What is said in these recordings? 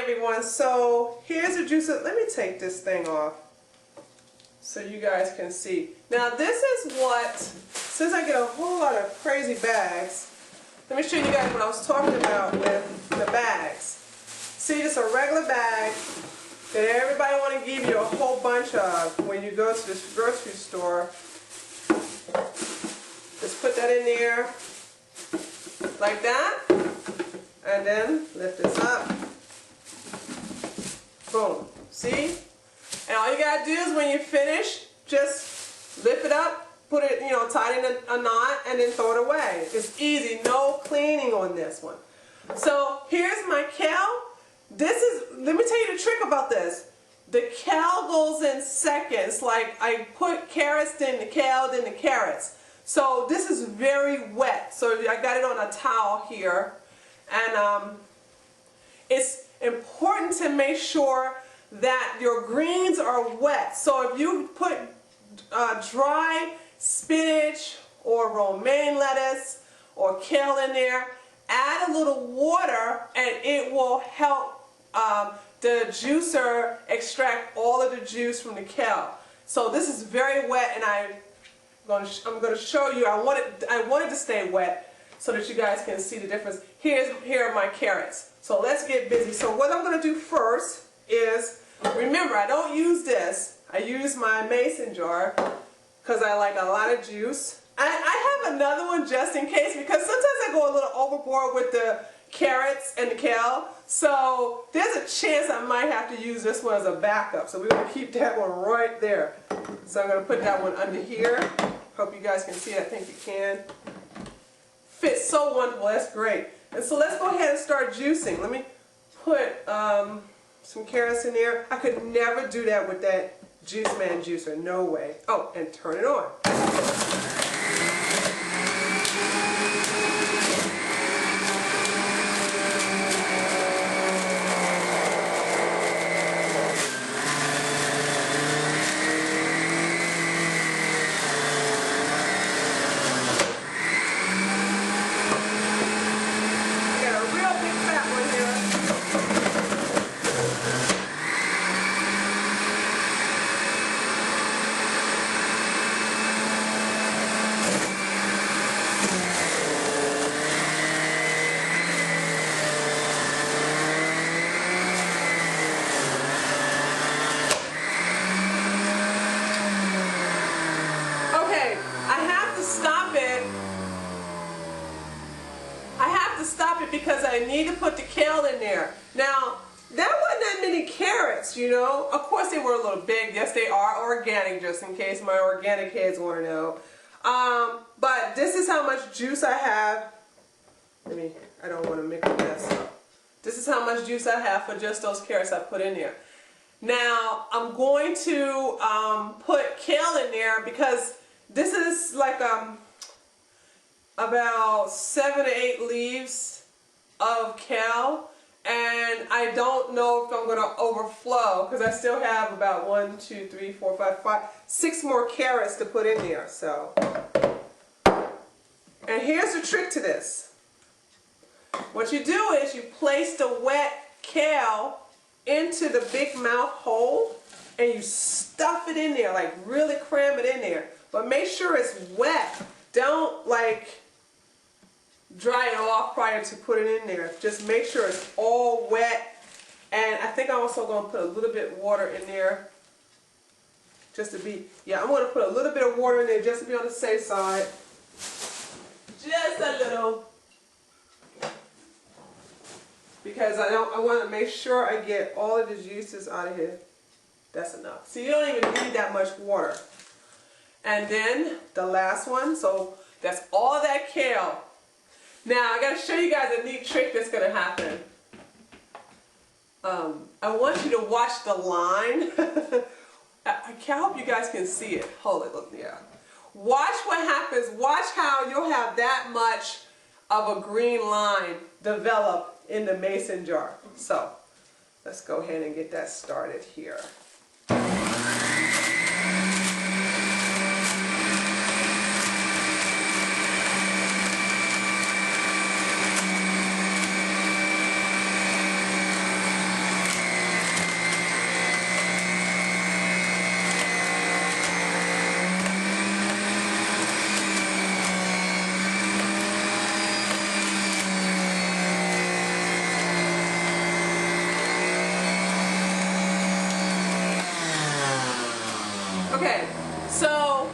everyone. So here's the juicer. Let me take this thing off so you guys can see. Now this is what, since I get a whole lot of crazy bags, let me show you guys what I was talking about with the bags. See, just a regular bag that everybody want to give you a whole bunch of when you go to this grocery store. Just put that in there like that, and then lift this up. Boom. See? And all you gotta do is when you finish, just lift it up, put it, tie it in a knot, and then throw it away. It's easy. No cleaning on this one. So here's my kale. Let me tell you the trick about this. The kale goes in seconds. Like I put carrots, then the kale, then the carrots. So this is very wet. So I got it on a towel here. And it's important to make sure that your greens are wet. So if you put dry spinach or romaine lettuce or kale in there, add a little water and it will help the juicer extract all of the juice from the kale. So this is very wet, and I'm going to show you. I wanted to stay wet so that you guys can see the difference. Here are my carrots. So let's get busy. So what I'm going to do first is, remember, I don't use this. I use my mason jar because I like a lot of juice. I have another one just in case, because sometimes I go a little overboard with the carrots and the kale. So there's a chance I might have to use this one as a backup. So we're going to keep that one right there. So I'm going to put that one under here. Hope you guys can see it. I think you can. Fits so wonderful. That's great. And so let's go ahead and start juicing. Let me put some carrots in there. I could never do that with that Juice Man juicer. No way. Oh, and turn it on. Because I need to put the kale in there. Now, there wasn't that many carrots, Of course they were a little big. Yes, they are organic, just in case my organic heads want to know. But this is how much juice I have. I don't want to mix this up. This is how much juice I have for just those carrots I put in there. Now, I'm going to put kale in there because this is like about 7 to 8 leaves of kale, and I don't know if I'm going to overflow because I still have about 1, 2, 3, 4, 5, 6 more carrots to put in there. So, and here's the trick to this. What you do is you place the wet kale into the big mouth hole and you stuff it in there, like really cram it in there. But make sure it's wet. Don't like dry it off prior to putting it in there. Just make sure it's all wet. And I think I'm also going to put a little bit of water in there. Just to be, I'm going to put a little bit of water in there just to be on the safe side. Just a little. Because I want to make sure I get all of the juices out of here. That's enough. So you don't even need that much water. And then the last one, so that's all that kale. Now I got to show you guys a neat trick that's going to happen. I want you to watch the line. I hope you guys can see it. Hold it, look, yeah. Watch what happens. Watch how you'll have that much of a green line develop in the mason jar. So let's go ahead and get that started here. Okay, so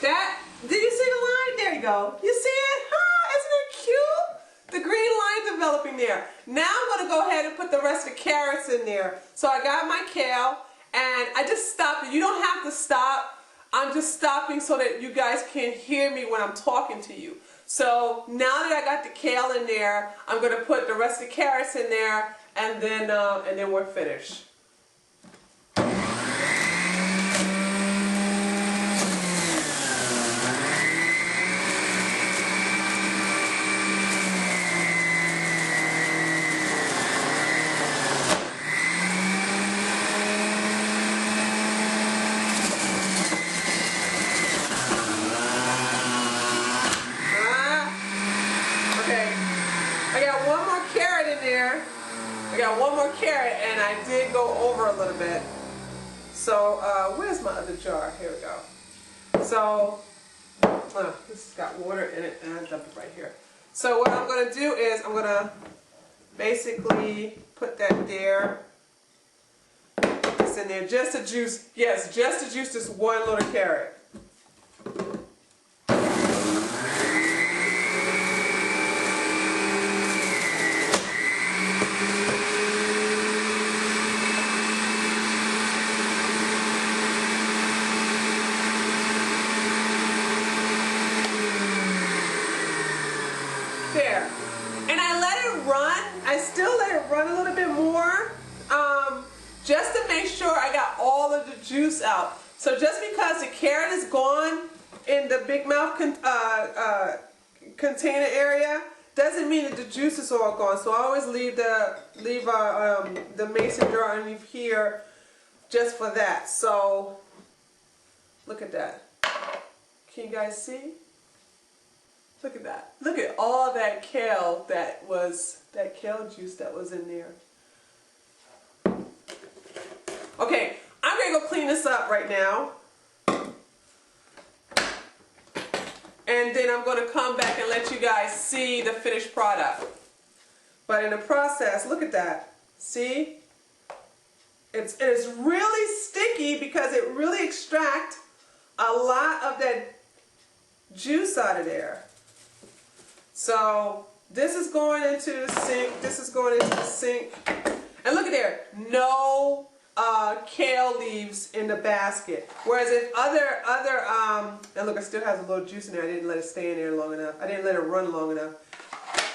that, did you see the line? There you go. You see it? Huh? Isn't it cute? The green line developing there. Now I'm going to go ahead and put the rest of the carrots in there. So I got my kale and I just stopped it. You don't have to stop. I'm just stopping so that you guys can hear me when I'm talking to you. So now that I got the kale in there, I'm going to put the rest of the carrots in there and then we're finished. I got one more carrot and I did go over a little bit. So where's my other jar? Here we go. So this has got water in it and I dump it right here. So what I'm going to do is I'm going to basically put that there. Put this in there just to juice, yes, just to juice this one little carrot. There. And I let it run. I still let it run a little bit more just to make sure I got all of the juice out. So just because the carrot is gone in the big mouth container area doesn't mean that the juice is all gone. So I always leave the mason jar underneath here just for that. So look at that. Can you guys see? Look at that. Look at all that kale kale juice that was in there. Okay, I'm going to go clean this up right now. And then I'm going to come back and let you guys see the finished product. But in the process, look at that. See? It's really sticky because it really extracts a lot of that juice out of there. So this is going into the sink. This is going into the sink. And look at there. No kale leaves in the basket. Whereas if and look, it still has a little juice in there. I didn't let it stay in there long enough. I didn't let it run long enough.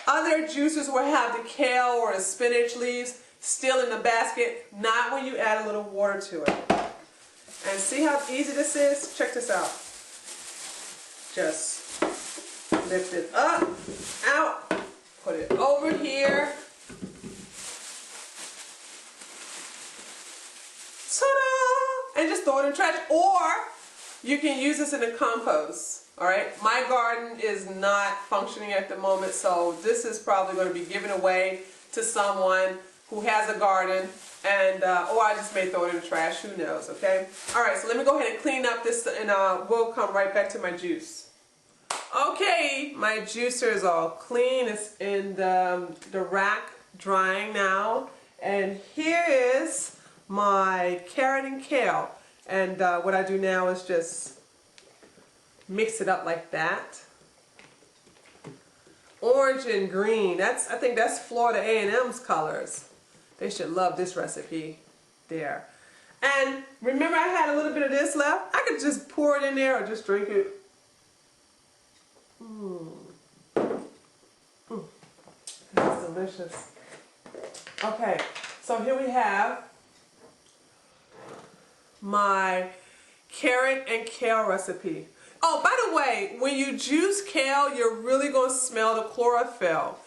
Other juices will have the kale or the spinach leaves still in the basket. Not when you add a little water to it. And see how easy this is? Check this out. Just lift it up, out, put it over here. Ta-da! And just throw it in the trash. Or you can use this in the compost. Alright, my garden is not functioning at the moment, so this is probably going to be given away to someone who has a garden, and or I just may throw it in the trash, who knows, okay? Alright, so let me go ahead and clean up this, and we'll come right back to my juice. Okay, my juicer is all clean. It's in the rack drying now, and here is my carrot and kale, and what I do now is just mix it up like that. Orange and green. I think that's Florida A&M's colors. They should love this recipe there. And remember, I had a little bit of this left. I could just pour it in there or just drink it. That's delicious. Okay, so here we have my carrot and kale recipe. Oh, by the way, when you juice kale, you're really going to smell the chlorophyll.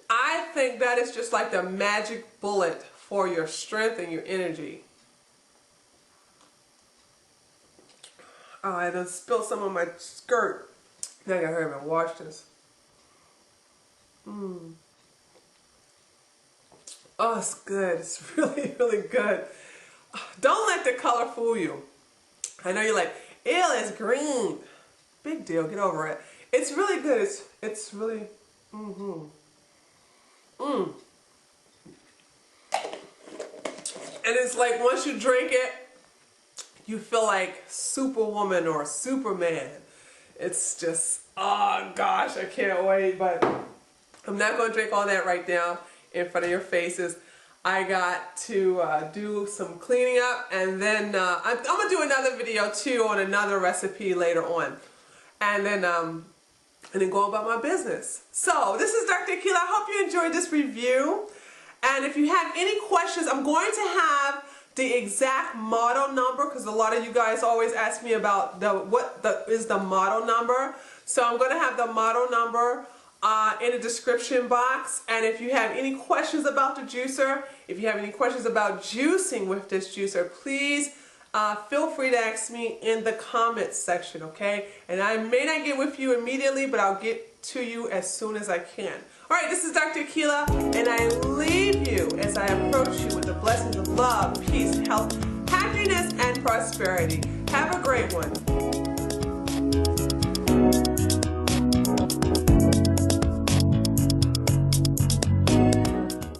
I think that is just like the magic bullet for your strength and your energy. Oh, I done spilled some on my skirt. Now I gotta hurry up and wash this. Oh, it's good. It's really, really good. Don't let the color fool you. I know you're like, ew, it's green. Big deal, get over it. It's really good. It's really, And it's like once you drink it, you feel like Superwoman or Superman. It's just, oh gosh, I can't wait. But I'm not going to drink all that right now in front of your faces. I got to do some cleaning up, and then I'm going to do another video too on another recipe later on. And then go about my business. So this is Dr. Akila. I hope you enjoyed this review. And if you have any questions, I'm going to have the exact model number, because a lot of you guys always ask me about what is the model number. So I'm going to have the model number in the description box. And if you have any questions about the juicer, if you have any questions about juicing with this juicer, please feel free to ask me in the comments section, okay? And I may not get with you immediately, but I'll get to you as soon as I can. All right, this is Dr. Akila, and I leave you as I approach you with the blessings of love, peace, health, happiness, and prosperity. Have a great one.